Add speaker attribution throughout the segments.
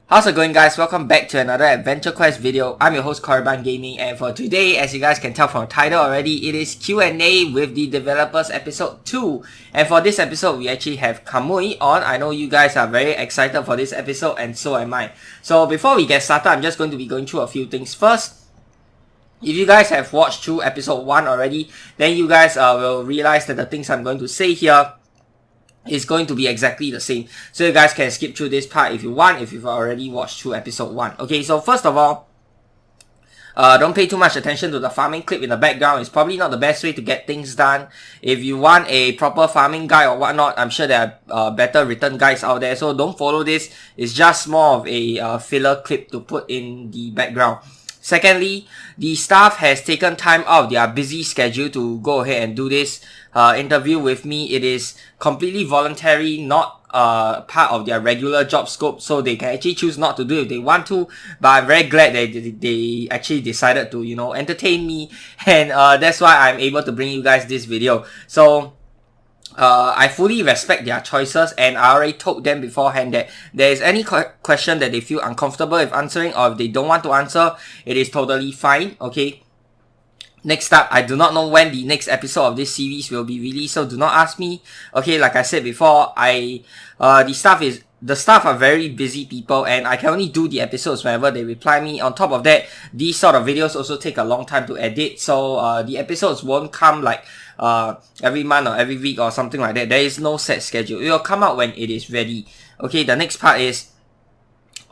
Speaker 1: How's it going, guys? Welcome back to another Adventure Quest video. I'm your host Korriban Gaming, and for today, as you guys can tell from the title already, it is Q&A with the developers episode 2. And for this episode, we actually have Kamui on. I know you guys are very excited for this episode, and so am I. So before we get started, I'm just going to be going through a few things. First, if you guys have watched through episode 1 already, then you guys will realize that the things I'm going to say here is going to be exactly the same. So you guys can skip through this part if you want, if you've already watched through episode 1. Okay, so first of all, don't pay too much attention to the farming clip in the background. It's probably not the best way to get things done. If you want a proper farming guide or whatnot, I'm sure there are better written guides out there. So don't follow this. It's just more of a filler clip to put in the background. Secondly, the staff has taken time out of their busy schedule to go ahead and do this interview with me. It is completely voluntary, not part of their regular job scope, so they can actually choose not to do it if they want to. But I'm very glad that they actually decided to, entertain me, and that's why I'm able to bring you guys this video. So I fully respect their choices, and I already told them beforehand that there is any question that they feel uncomfortable with answering, or if they don't want to answer, it is totally fine, okay? Next up, I do not know when the next episode of this series will be released, so do not ask me. Okay, like I said before, the staff are very busy people, and I can only do the episodes whenever they reply me. On top of that, these sort of videos also take a long time to edit, so the episodes won't come like every month or every week or something like that. There is no set schedule. It will come out when it is ready. Okay, the next part is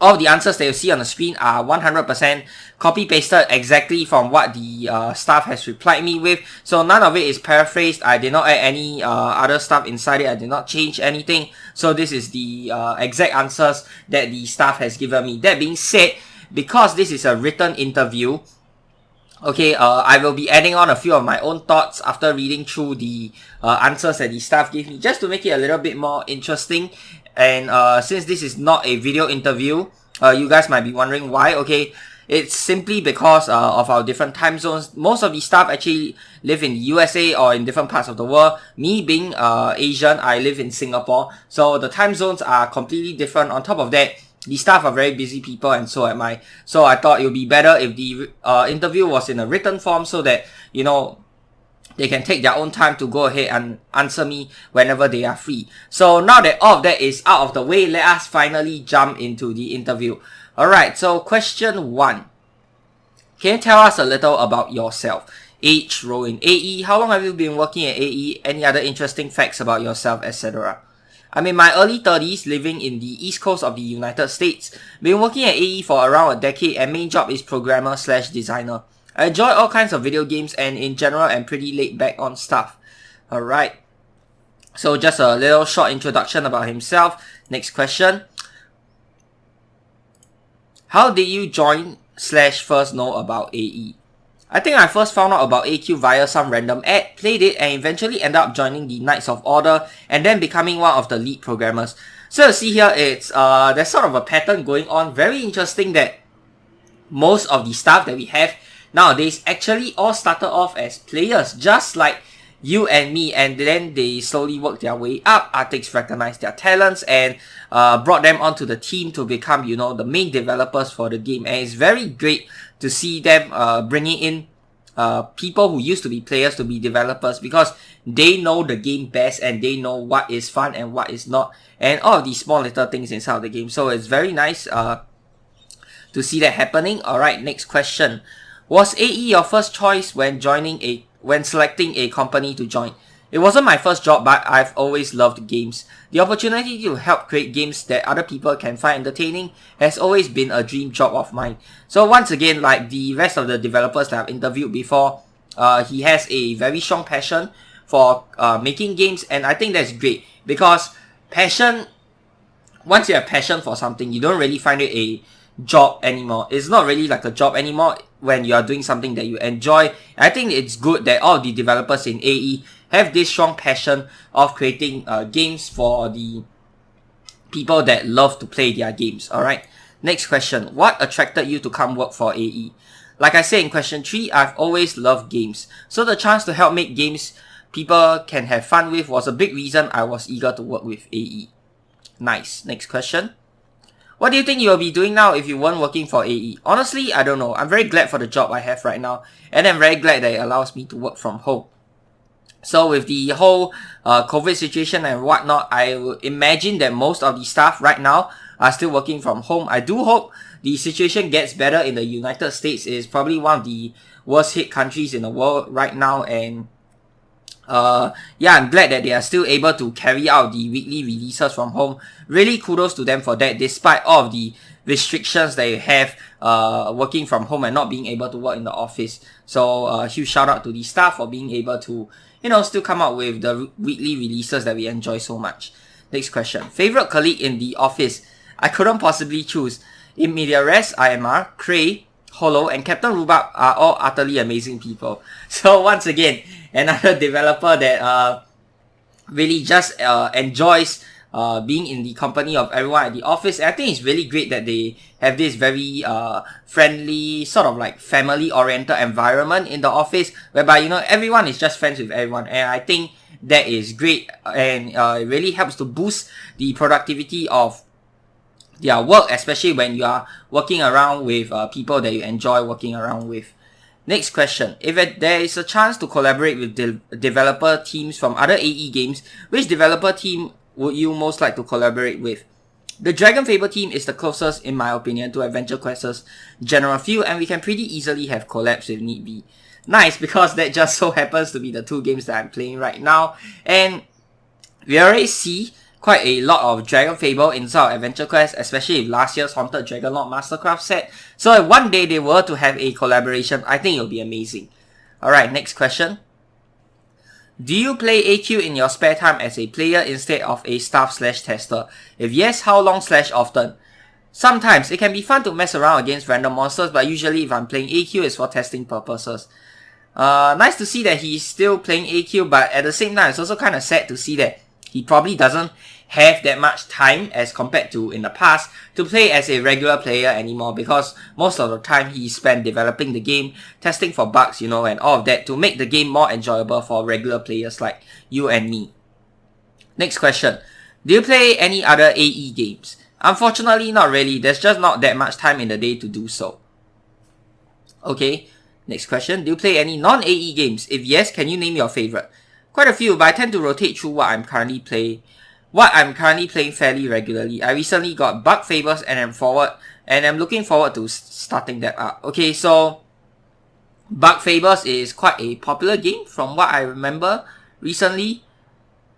Speaker 1: all the answers that you see on the screen are 100% copy-pasted exactly from what the staff has replied me with. So none of it is paraphrased. I did not add any other stuff inside it. I did not change anything. So this is the exact answers that the staff has given me. That being said, because this is a written interview, okay, I will be adding on a few of my own thoughts after reading through the answers that the staff gave me, just to make it a little bit more interesting. And since this is not a video interview, you guys might be wondering why. Okay, it's simply because of our different time zones. Most of the staff actually live in the USA or in different parts of the world. Me being Asian, I live in Singapore, so the time zones are completely different. On top of that, the staff are very busy people, and so am I. So I thought it would be better if the interview was in a written form, so that, they can take their own time to go ahead and answer me whenever they are free. So now that all of that is out of the way, let us finally jump into the interview. Alright, so question 1. Can you tell us a little about yourself? Age, role in AE, how long have you been working at AE, any other interesting facts about yourself, etc. I'm in my early 30s, living in the east coast of the United States. Been working at AE for around a decade, and main job is programmer/designer. I enjoy all kinds of video games, and in general I'm pretty laid back on stuff. Alright, so just a little short introduction about himself. Next question. How did you join/first know about AE? I think I first found out about AQ via some random ad, played it, and eventually ended up joining the Knights of Order, and then becoming one of the lead programmers. So you see here, it's there's sort of a pattern going on. Very interesting that most of the staff that we have nowadays actually all started off as players, just like you and me, and then they slowly worked their way up. Arctics recognized their talents and brought them onto the team to become, the main developers for the game. And it's very great to see them bringing in people who used to be players to be developers, because they know the game best and they know what is fun and what is not, and all of these small little things inside of the game. So it's very nice to see that happening. Alright, next question. Was AE your first choice when selecting a company to join? It wasn't my first job, but I've always loved games. The opportunity to help create games that other people can find entertaining has always been a dream job of mine. So once again, like the rest of the developers that I've interviewed before, he has a very strong passion for making games, and I think that's great, because once you have passion for something, you don't really find it a job anymore. It's not really like a job anymore when you are doing something that you enjoy. I think it's good that all the developers in AE have this strong passion of creating games for the people that love to play their games. Alright, next question. What attracted you to come work for AE? Like I said in question 3, I've always loved games. So the chance to help make games people can have fun with was a big reason I was eager to work with AE. Nice. Next question. What do you think you'll be doing now if you weren't working for AE? Honestly, I don't know. I'm very glad for the job I have right now, and I'm very glad that it allows me to work from home. So with the whole COVID situation and whatnot, I would imagine that most of the staff right now are still working from home. I do hope the situation gets better in the United States. It is probably one of the worst hit countries in the world right now, and yeah, I'm glad that they are still able to carry out the weekly releases from home. Really kudos to them for that, despite all of the restrictions they have working from home and not being able to work in the office. So huge shout out to the staff for being able to, you know, still come out with the weekly releases that we enjoy so much. Next question. Favorite colleague in the office? I couldn't possibly choose. In Media Res, IMR, Cray, Holo, and Captain Rhubarb are all utterly amazing people. So once again, another developer that really just enjoys being in the company of everyone at the office. And I think it's really great that they have this very friendly, sort of like family-oriented environment in the office, whereby, you know, everyone is just friends with everyone. And I think that is great, and it really helps to boost the productivity of their work, especially when you are working around with people that you enjoy working around with. Next question. If there is a chance to collaborate with developer teams from other AE games, which developer team would you most like to collaborate with? The Dragon Fable team is the closest, in my opinion, to Adventure Quest's general feel, and we can pretty easily have collabs if need be. Nice, because that just so happens to be the two games that I'm playing right now, and we already see quite a lot of Dragon Fable inside of Adventure Quest, especially with last year's Haunted Dragonlord Mastercraft set. So if one day they were to have a collaboration, I think it'll be amazing. Alright, next question. Do you play AQ in your spare time as a player instead of a staff/tester? If yes, how long / often? Sometimes. It can be fun to mess around against random monsters, but usually if I'm playing AQ, it's for testing purposes. Nice to see that he's still playing AQ, but at the same time, it's also kind of sad to see that he probably doesn't have that much time as compared to in the past to play as a regular player anymore, because most of the time he spent developing the game, testing for bugs, you know, and all of that to make the game more enjoyable for regular players like you and me. Next question. Do you play any other AE games? Unfortunately, not really. There's just not that much time in the day to do so. Okay, next question. Do you play any non-AE games? If yes, can you name your favorite? Quite a few, but I tend to rotate through what I'm currently playing fairly regularly. I recently got Bug Fables and I'm looking forward to starting that up. Okay, so Bug Fables is quite a popular game from what I remember recently.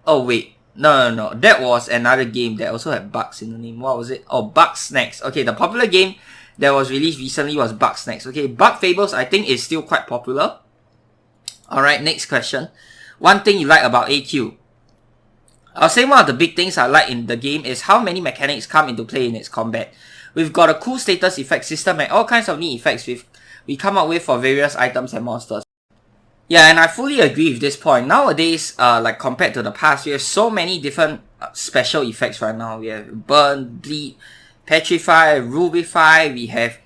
Speaker 1: Oh wait, no, that was another game that also had bugs in the name. What was it? Oh, Bug Snacks. Okay, the popular game that was released recently was Bug Snacks. Okay, Bug Fables I think is still quite popular. Alright, next question. One thing you like about AQ? I'll say one of the big things I like in the game is how many mechanics come into play in its combat. We've got a cool status effect system and all kinds of neat effects we come up with for various items and monsters. Yeah, and I fully agree with this point. Nowadays, like compared to the past, we have so many different special effects right now. We have Burn, Bleed, Petrify, Rubify, we have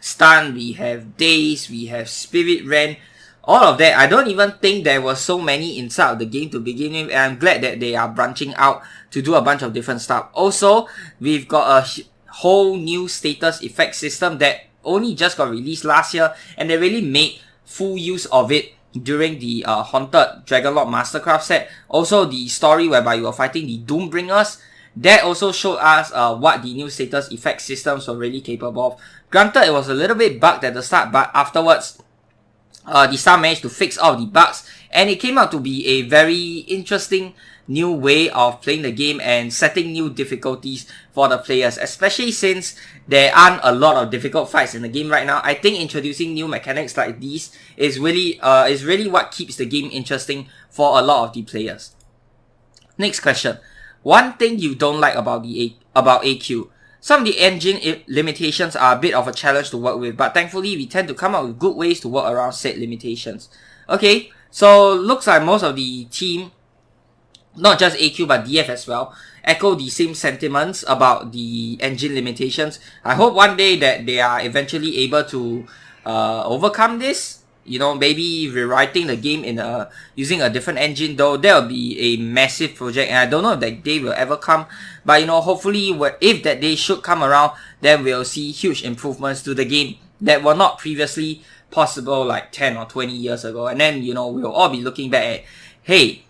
Speaker 1: Stun, we have Daze, we have Spirit Rend. All of that, I don't even think there were so many inside of the game to begin with, and I'm glad that they are branching out to do a bunch of different stuff. Also, we've got a whole new status effect system that only just got released last year, and they really made full use of it during the Haunted Dragonlord Mastercraft set. Also, the story whereby you were fighting the Doombringers, that also showed us what the new status effect systems were really capable of. Granted, it was a little bit bugged at the start, but afterwards, the staff managed to fix all the bugs, and it came out to be a very interesting new way of playing the game and setting new difficulties for the players, especially since there aren't a lot of difficult fights in the game right now. I think introducing new mechanics like these is really what keeps the game interesting for a lot of the players. Next question. One thing you don't like about AQ. Some of the engine limitations are a bit of a challenge to work with, but thankfully we tend to come up with good ways to work around said limitations. Okay, so looks like most of the team, not just AQ but DF as well, echo the same sentiments about the engine limitations. I hope one day that they are eventually able to overcome this. you know, maybe rewriting the game in using a different engine, though that will be a massive project, and I don't know if that day will ever come. But you know, hopefully, if that day should come around, then we'll see huge improvements to the game that were not previously possible like 10 or 20 years ago. And then, you know, we'll all be looking back at, hey,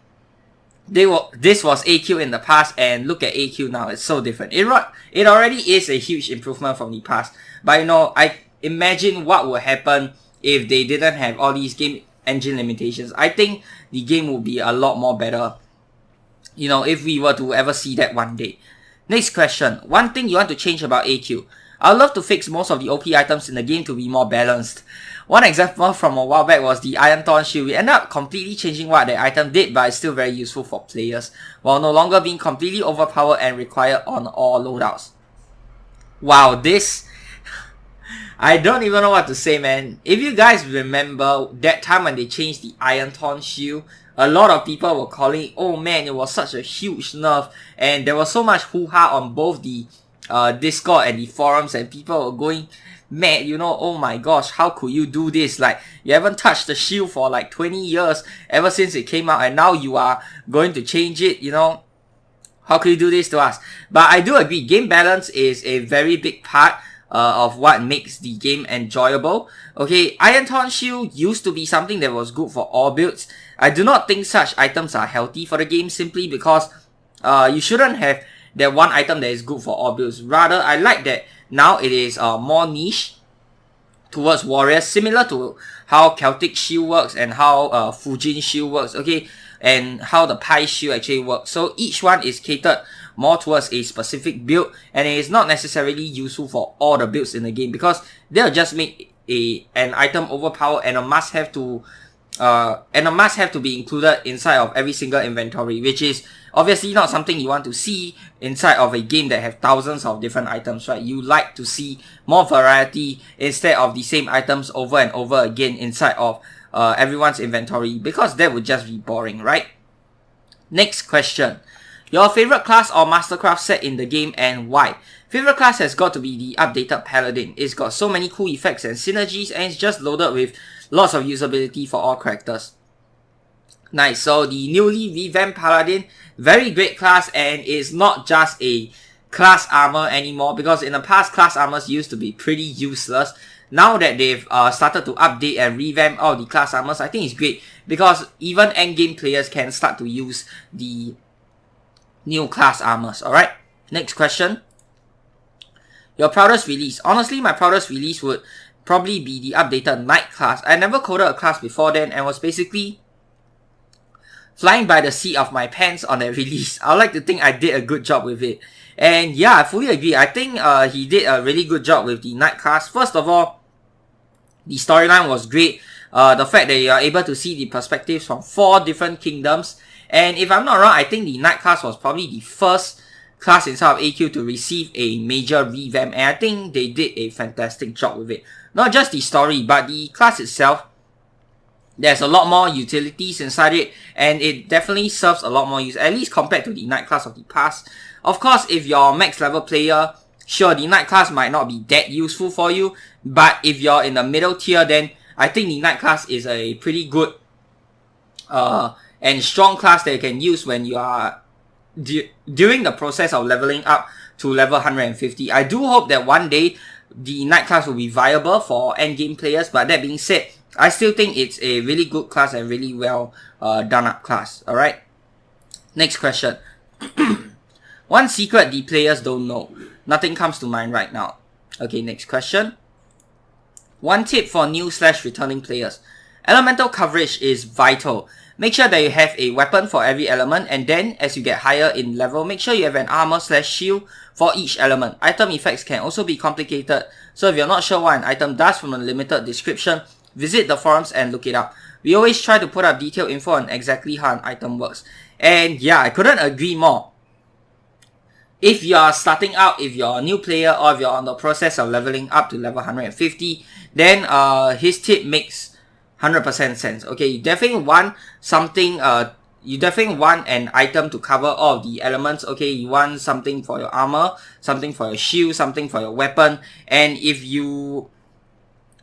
Speaker 1: this was AQ in the past, and look at AQ now. It's so different. It already is a huge improvement from the past. But you know, I imagine what would happen if they didn't have all these game engine limitations. I think the game would be a lot more better, you know, if we were to ever see that one day. Next question. One thing you want to change about AQ. I'd love to fix most of the OP items in the game to be more balanced. One example from a while back was the Iron Thorn Shield. We ended up completely changing what the item did, but it's still very useful for players, while no longer being completely overpowered and required on all loadouts. Wow, this... I don't even know what to say, man. If you guys remember that time when they changed the Iron Thorn Shield, a lot of people were calling, oh man, it was such a huge nerf, and there was so much hoo-ha on both the Discord and the forums, and people were going mad, you know, oh my gosh, how could you do this? Like, you haven't touched the shield for like 20 years ever since it came out, and now you are going to change it, you know? How could you do this to us? But I do agree, game balance is a very big part of what makes the game enjoyable. Okay, Iron Thorn Shield used to be something that was good for all builds. I do not think such items are healthy for the game, simply because you shouldn't have that one item that is good for all builds. Rather, I like that now it is more niche towards warriors, similar to how Celtic Shield works and how Fujin Shield works, okay, and how the Pi Shield actually works. So each one is catered more towards a specific build, and it is not necessarily useful for all the builds in the game, because they'll just make an item overpowered and a must-have to be included inside of every single inventory, which is obviously not something you want to see inside of a game that have thousands of different items, right? You like to see more variety instead of the same items over and over again inside of everyone's inventory, because that would just be boring, right? Next question. Your favorite class or mastercraft set in the game, and why? Favorite class has got to be the updated Paladin. It's got so many cool effects and synergies, and it's just loaded with lots of usability for all characters. Nice, so the newly revamped Paladin, very great class, and it's not just a class armor anymore, because in the past class armors used to be pretty useless. Now that they've started to update and revamp all the class armors, I think it's great, because even endgame players can start to use the new class armors. Alright, next question. Your proudest release. Honestly, my proudest release would probably be the updated Knight class. I never coded a class before then, and was basically flying by the seat of my pants on that release. I like to think I did a good job with it. And yeah, I fully agree. I think he did a really good job with the Knight class. First of all, the storyline was great. The fact that you are able to see the perspectives from 4 different kingdoms. And if I'm not wrong, I think the Knight class was probably the first class inside of AQ to receive a major revamp. And I think they did a fantastic job with it. Not just the story, but the class itself. There's a lot more utilities inside it, and it definitely serves a lot more use, at least compared to the Knight class of the past. Of course, if you're a max level player, sure, the Knight class might not be that useful for you, but if you're in the middle tier, then I think the Knight class is a pretty good and strong class that you can use when you are during the process of leveling up to level 150. I do hope that one day the Knight class will be viable for endgame players, but that being said, I still think it's a really good class and really well done up class. Alright, next question. One secret the players don't know. Nothing comes to mind right now. Okay, next question. One tip for new/returning players. Elemental coverage is vital. Make sure that you have a weapon for every element, and then as you get higher in level, make sure you have an armor/shield for each element. Item effects can also be complicated, so if you're not sure what an item does from a limited description, visit the forums and look it up. We always try to put up detailed info on exactly how an item works. And yeah, I couldn't agree more. If you're starting out, if you're a new player, or if you're on the process of leveling up to level 150, then his tip makes 100% sense. Okay, you definitely want something, you definitely want an item to cover all of the elements. Okay, you want something for your armor, something for your shield, something for your weapon. And if you,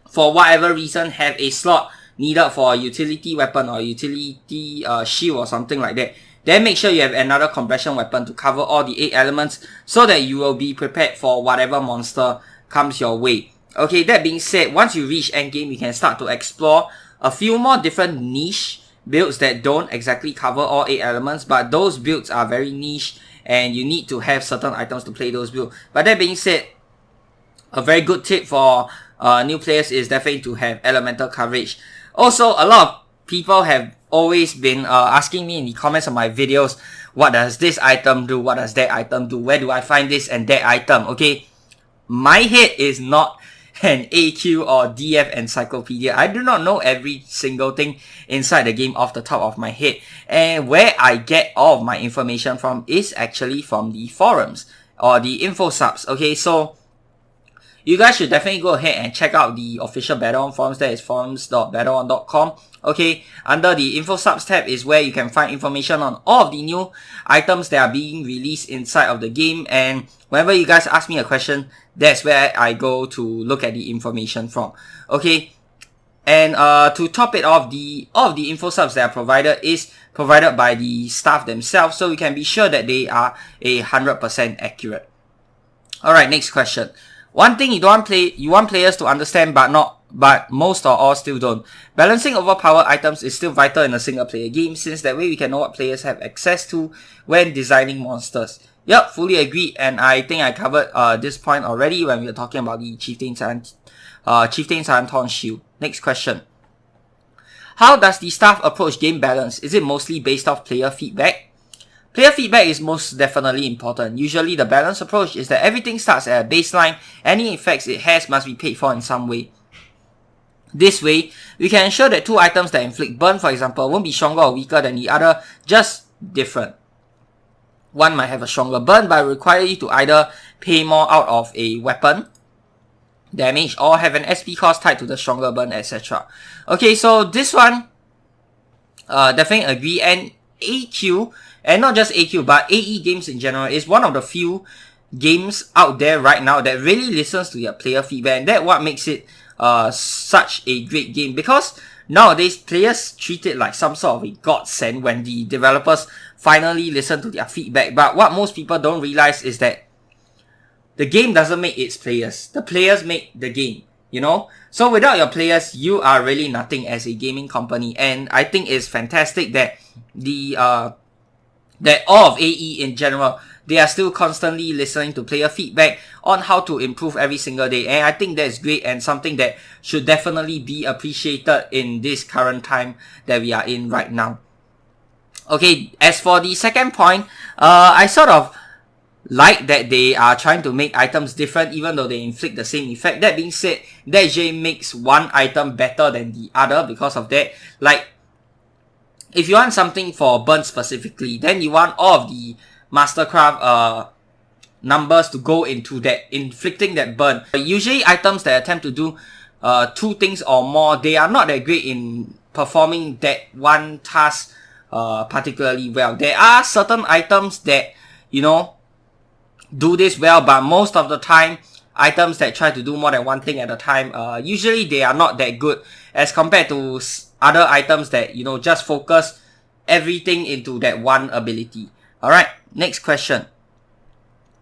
Speaker 1: for whatever reason, have a slot needed for a utility weapon or utility shield or something like that, then make sure you have another compression weapon to cover all the 8 elements so that you will be prepared for whatever monster comes your way. Okay, that being said, once you reach endgame, you can start to explore a few more different niche builds that don't exactly cover all 8 elements, but those builds are very niche and you need to have certain items to play those builds. But that being said, a very good tip for new players is definitely to have elemental coverage. Also, a lot of people have always been asking me in the comments of my videos, what does this item do, what does that item do, where do I find this and that item. Okay, my head is not an AQ or DF encyclopedia. I do not know every single thing inside the game off the top of my head, and where I get all of my information from is actually from the forums or the info subs. Okay, so you guys should definitely go ahead and check out the official Battle forums. That is forums.battleon.com. Okay, under the info subs tab is where you can find information on all of the new items that are being released inside of the game, and whenever you guys ask me a question, that's where I go to look at the information from. Okay, and to top it off, all of the info subs that are provided is provided by the staff themselves, so you can be sure that they are 100% accurate. Alright, next question. One thing you want players to understand, but most or all still don't. Balancing overpowered items is still vital in a single player game, since that way we can know what players have access to when designing monsters. Yep, fully agree, and I think I covered this point already when we were talking about the Chieftain Saranton shield. Next question. How does the staff approach game balance? Is it mostly based off player feedback? Player feedback is most definitely important. Usually the balance approach is that everything starts at a baseline. Any effects it has must be paid for in some way. This way, we can ensure that 2 items that inflict burn, for example, won't be stronger or weaker than the other, just different. One might have a stronger burn, but require you to either pay more out of a weapon damage or have an SP cost tied to the stronger burn, etc. Okay, so this one, definitely agree. And AQ, and not just AQ, but AE games in general, is one of the few games out there right now that really listens to your player feedback, and that's what makes it such a great game, because nowadays players treat it like some sort of a godsend when the developers finally listen to their feedback. But what most people don't realize is that the game doesn't make its players. The players make the game, you know? So without your players, you are really nothing as a gaming company. And I think it's fantastic that that all of AE in general, they are still constantly listening to player feedback on how to improve every single day. And I think that's great and something that should definitely be appreciated in this current time that we are in right now. Okay, as for the second point, I sort of like that they are trying to make items different even though they inflict the same effect. That being said, that actually makes one item better than the other because of that. Like, if you want something for burn specifically, then you want all of the Mastercraft numbers to go into that, inflicting that burn. Usually items that attempt to do 2 things or more, they are not that great in performing that one task particularly well. There are certain items that, you know, do this well, but most of the time, items that try to do more than one thing at a time, usually they are not that good as compared to other items that, you know, just focus everything into that one ability. Alright, next question.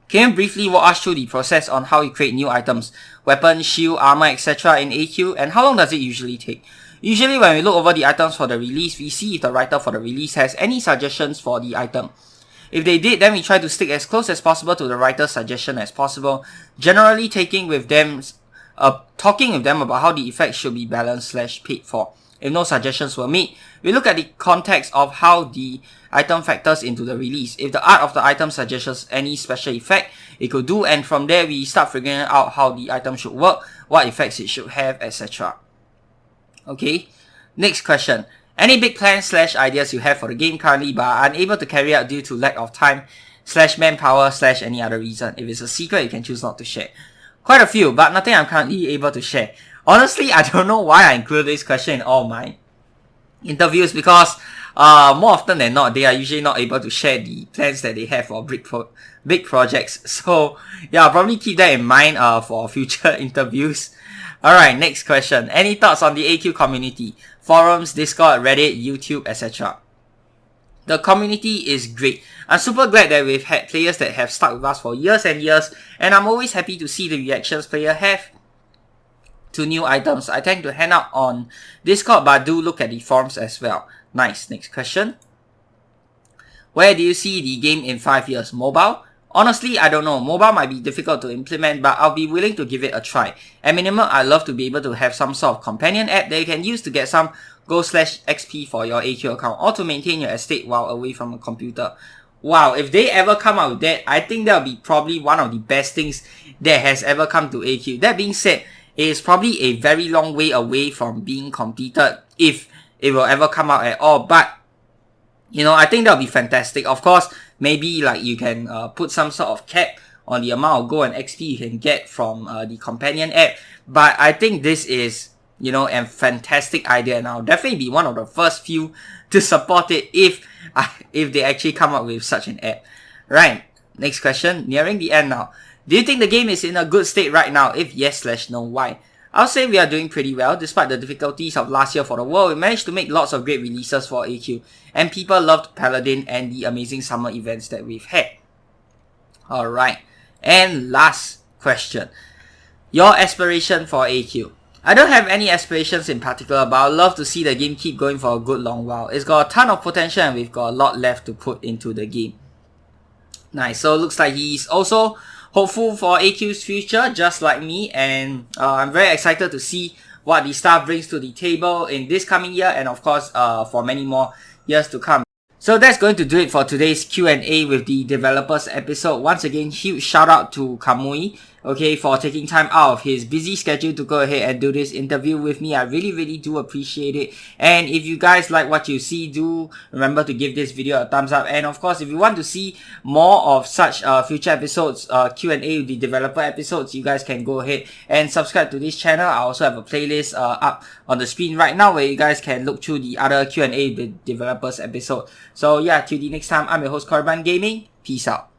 Speaker 1: Can you briefly walk us through the process on how you create new items, weapons, shield, armor, etc. in AQ, and how long does it usually take? Usually when we look over the items for the release, we see if the writer for the release has any suggestions for the item. If they did, then we try to stick as close as possible to the writer's suggestion as possible, generally talking with them about how the effects should be balanced / paid for. If no suggestions were made, we look at the context of how the item factors into the release. If the art of the item suggests any special effect it could do, and from there we start figuring out how the item should work, what effects it should have, etc. Okay, next question. Any big plans / ideas you have for the game currently but are unable to carry out due to lack of time / manpower / any other reason? If it's a secret, you can choose not to share. Quite a few, but nothing I'm currently able to share. Honestly, I don't know why I include this question in all my interviews, because more often than not, they are usually not able to share the plans that they have for big projects. So yeah, I'll probably keep that in mind for future interviews. Alright, next question. Any thoughts on the AQ community? Forums, Discord, Reddit, YouTube, etc. The community is great. I'm super glad that we've had players that have stuck with us for years and years, and I'm always happy to see the reactions players have to new items. I tend to hang out on Discord, but do look at the forums as well. Nice. Next question. Where do you see the game in 5 years? Mobile? Honestly, I don't know. Mobile might be difficult to implement, but I'll be willing to give it a try. At minimum, I'd love to be able to have some sort of companion app that you can use to get some Go/XP for your AQ account or to maintain your estate while away from a computer. Wow, if they ever come out with that, I think that'll be probably one of the best things that has ever come to AQ. That being said, it is probably a very long way away from being completed if it will ever come out at all, but you know, I think that'll be fantastic. Of course, maybe like you can put some sort of cap on the amount of Go and XP you can get from the companion app. But I think this is, you know, a fantastic idea, and I'll definitely be one of the first few to support it if they actually come up with such an app. Right, next question. Nearing the end now. Do you think the game is in a good state right now? If yes/no, why? I'll say we are doing pretty well. Despite the difficulties of last year for the world, we managed to make lots of great releases for AQ, and people loved Paladin and the amazing summer events that we've had. Alright, and last question. Your aspiration for AQ? I don't have any aspirations in particular, but I'd love to see the game keep going for a good long while. It's got a ton of potential and we've got a lot left to put into the game. Nice, so it looks like he's also hopeful for AQ's future, just like me, and I'm very excited to see what the staff brings to the table in this coming year, and of course for many more years to come. So that's going to do it for today's Q&A with the developers episode. Once again, huge shout out to Kamui, okay, for taking time out of his busy schedule to go ahead and do this interview with me. I really do appreciate it. And if you guys like what you see, do remember to give this video a thumbs up. And of course, if you want to see more of such future episodes, Q&A with the developer episodes, you guys can go ahead and subscribe to this channel. I also have a playlist up on the screen right now where you guys can look through the other Q&A with developers episode. So yeah, till the next time, I'm your host Korban Gaming. Peace out.